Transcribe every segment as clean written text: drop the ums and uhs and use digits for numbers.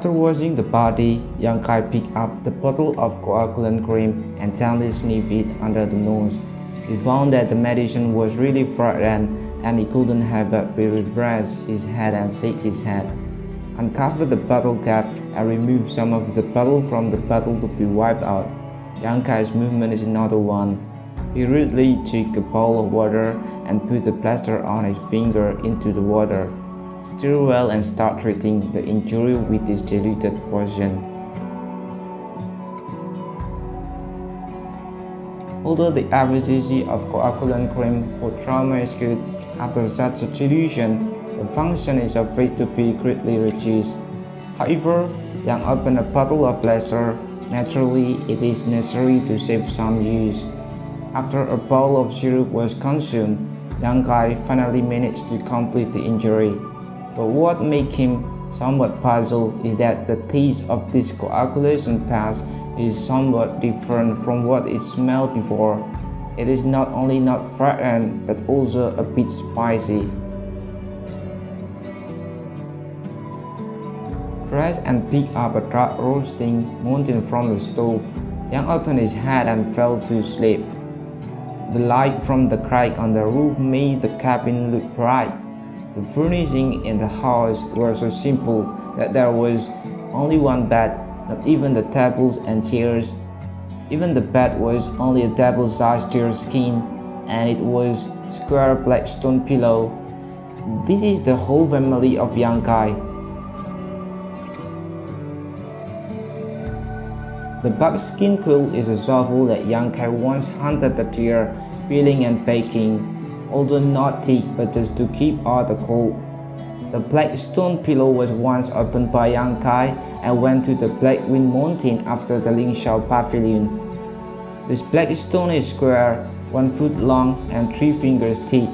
After washing the body, young Kai picked up the bottle of coagulant cream and gently sniffed it under the nose. He found that the medicine was really fragrant and he couldn't help but be refreshed his head and shake his head. Uncover the bottle cap and remove some of the bottle from the bottle to be wiped out. Young Kai's movement is another one. He rudely took a bowl of water and put the plaster on his finger into the water. Stir well and start treating the injury with this diluted potion. Although the efficacy of coagulant cream for trauma is good, after such a dilution, the function is afraid to be greatly reduced. However, Yang opened a bottle of plaster. Naturally, it is necessary to save some use. After a bowl of syrup was consumed, Yang Kai finally managed to complete the injury. But what made him somewhat puzzled is that the taste of this coagulation paste is somewhat different from what it smelled before. It is not only not fragrant but also a bit spicy. Dressed and picked up a dry roasting mountain from the stove, Yang opened his head and fell to sleep. The light from the crack on the roof made the cabin look bright. The furnishing in the house were so simple that there was only one bed, not even the tables and chairs. Even the bed was only a table-sized deerskin, and it was square black stone pillow. This is the whole family of Yang Kai. The buckskin quilt is a shovel that Yang Kai once hunted the deer, peeling and baking, although not thick but just to keep out the cold. The black stone pillow was once opened by Yang Kai and went to the Black Wind Mountain after the Lingshao Pavilion. This black stone is square, 1 foot long and 3 fingers thick.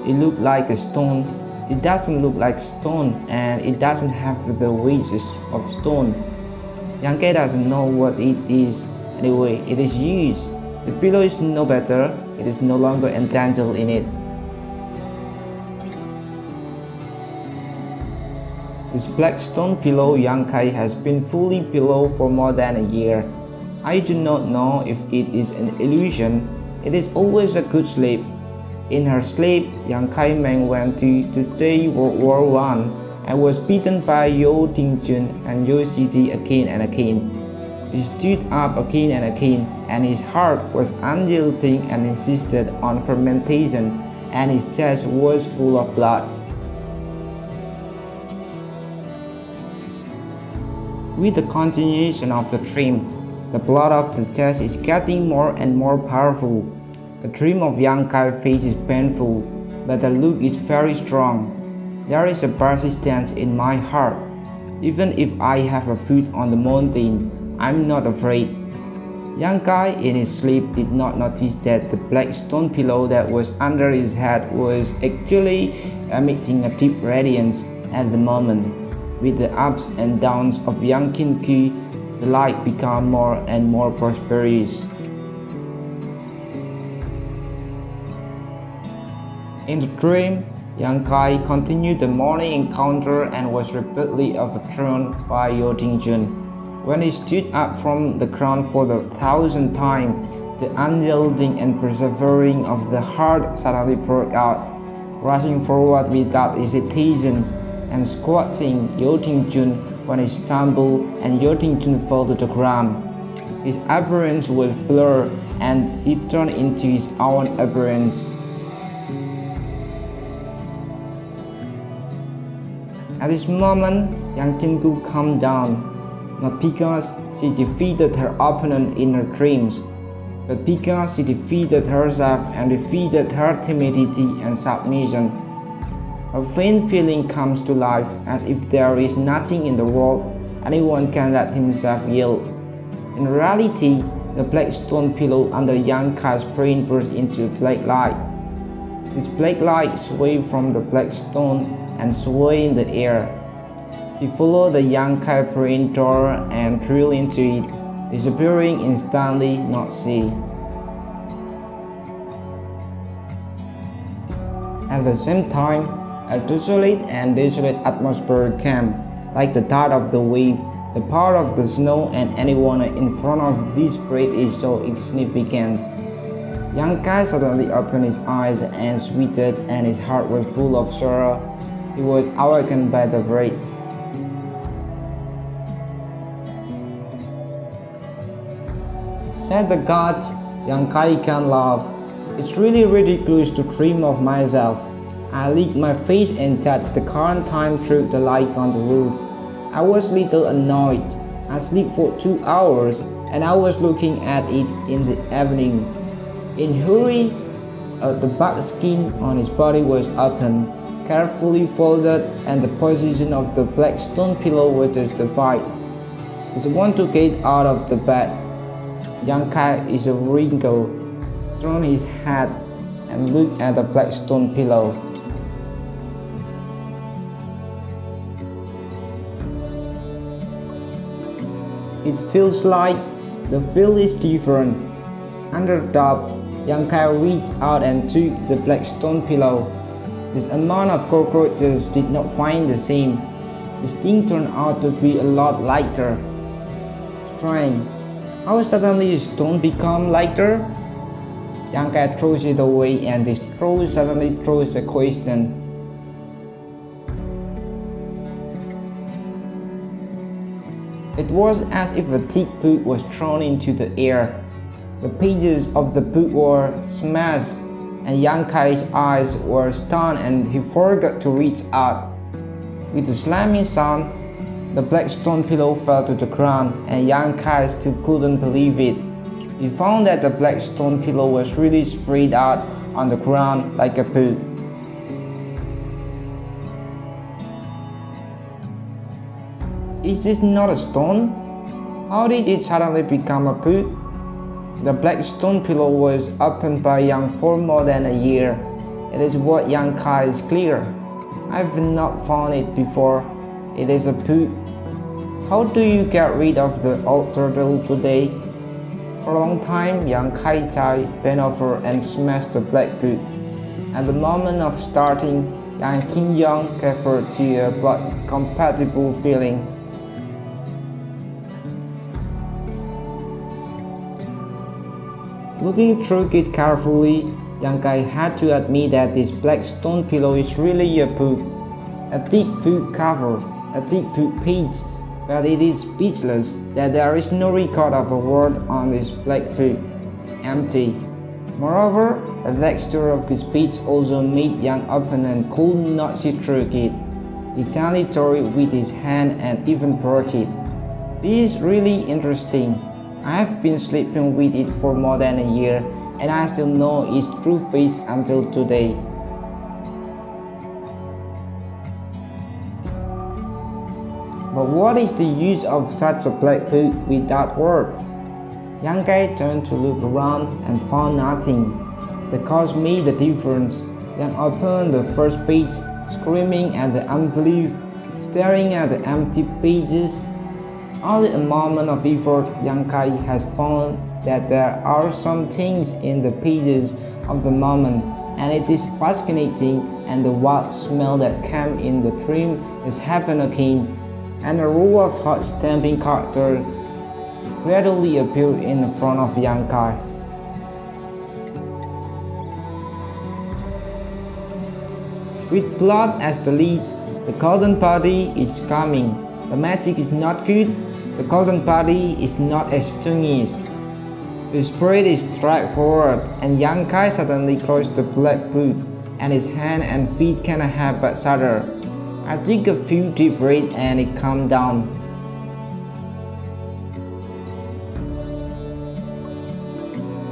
It looks like a stone. It doesn't look like stone and it doesn't have the weight of stone. Yang Kai doesn't know what it is. Anyway, it is used. The pillow is no better. It is no longer entangled in it. This black stone pillow Yang Kai has been fully pillowed for more than a year. I do not know if it is an illusion. It is always a good sleep. In her sleep, Yang Kai Meng went to the World War I and was beaten by Yo Tingjun and Yo Sidi again and again. He stood up again and again, and his heart was unyielding and insisted on fermentation, and his chest was full of blood. With the continuation of the dream, the blood of the chest is getting more and more powerful. The dream of Yang Kai face is painful, but the look is very strong. There is a persistence in my heart. Even if I have a foot on the mountain, I'm not afraid. Yang Kai in his sleep did not notice that the black stone pillow that was under his head was actually emitting a deep radiance at the moment. With the ups and downs of Yang Kin-ki, the light became more and more prosperous. In the dream, Yang Kai continued the morning encounter and was repeatedly overthrown by Yo Tingjun. When he stood up from the ground for the 1,000th time, the unyielding and persevering of the heart suddenly broke out, rushing forward without hesitation and squatting Yo Tingjun when he stumbled and Yo Tingjun fell to the ground. His appearance was blurred and he turned into his own appearance. At this moment, Yang Kin-ku calmed down, not because she defeated her opponent in her dreams, but because she defeated herself and defeated her timidity and submission. A faint feeling comes to life as if there is nothing in the world anyone can let himself yield. In reality, the black stone pillow under Yang Kai's brain burst into black light. This black light swayed from the black stone and swayed in the air. He followed the Yang Kai brain door and drilled into it, disappearing instantly, not see. At the same time, a desolate atmosphere came. like the tide of the wave, the power of the snow, and anyone in front of this spirit is so insignificant. Young Kai suddenly opened his eyes and sweated, and his heart was full of sorrow. He was awakened by the breath. Said the gods, young Kai can't laugh. It's really ridiculous to dream of myself. I licked my face and touched the quarantine through the light on the roof. I was a little annoyed. I slept for 2 hours and I was looking at it in the evening. In hurry, the back skin on his body was open, carefully folded, and the position of the black stone pillow was justified. He wanted to get out of the bed. Young Kai is a wrinkle, turned his head and looked at the black stone pillow. It feels like the feel is different. Under the top, young Kai reached out and took the black stone pillow. This amount of cockroaches did not find the same. This thing turned out to be a lot lighter. Strange. How suddenly stone become lighter? Young Kai throws it away and this throw suddenly throws a question. It was as if a thick book was thrown into the air. The pages of the book were smashed, and Young Kai's eyes were stunned and he forgot to reach out. With a slamming sound, the black stone pillow fell to the ground, and Young Kai still couldn't believe it. He found that the black stone pillow was really spread out on the ground like a book. Is this not a stone? How did it suddenly become a book? The black stone pillow was opened by Young for more than a year. It is what Young Kai is clear. I've not found it before. It is a book. How do you get rid of the old turtle today? For a long time, Young Kai bent over and smashed the black book. At the moment of starting, Young Kim Young gave birth to a blood-compatible feeling. Looking through it carefully, Young Kai had to admit that this black stone pillow is really a book. A thick book cover, a thick book page, but it is speechless that there is no record of a word on this black book. Empty. Moreover, the texture of this page also made Young open and could not see through it. He gently tore it with his hand and even broke it. This is really interesting. I have been sleeping with it for more than a year, and I still know its true face until today. But what is the use of such a black book without words? Young Kai turned to look around and found nothing. The cause made the difference. Young opened the first page, screaming at the unbelief, staring at the empty pages. Only a moment of effort, Young Kai has found that there are some things in the pages of the moment, and it is fascinating, and the wild smell that came in the dream has happened again, and a row of hot stamping characters gradually appeared in front of Young Kai. With blood as the lead, the golden party is coming. The magic is not good. The golden party is not extinguished. The spirit is dragged forward, and Young Kai suddenly closed the black book, and his hand and feet cannot help but shudder. I took a few deep breaths and it calmed down.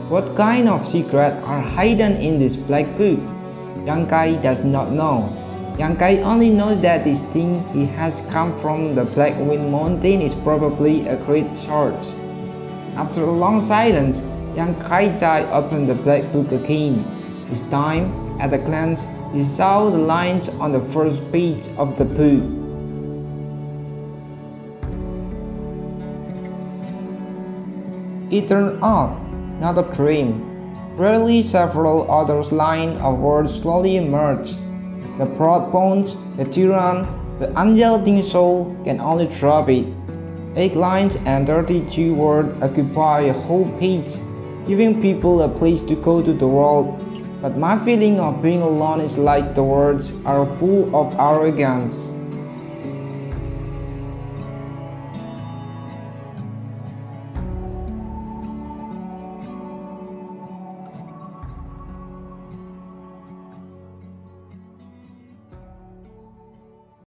What kind of secrets are hidden in this black book? Young Kai does not know. Young Kai only knows that this thing he has come from the Black Wind Mountain is probably a great source. After a long silence, Young Kai opened the black book again. This time, at a glance, he saw the lines on the first page of the book. It turned out not a dream. Gradually, several other lines of words slowly emerged. The broad bones, the tyrann, The unyielding soul can only drop it. 8 lines and 32 words occupy a whole page, giving people a place to go to the world. But my feeling of being alone is like the words are full of arrogance.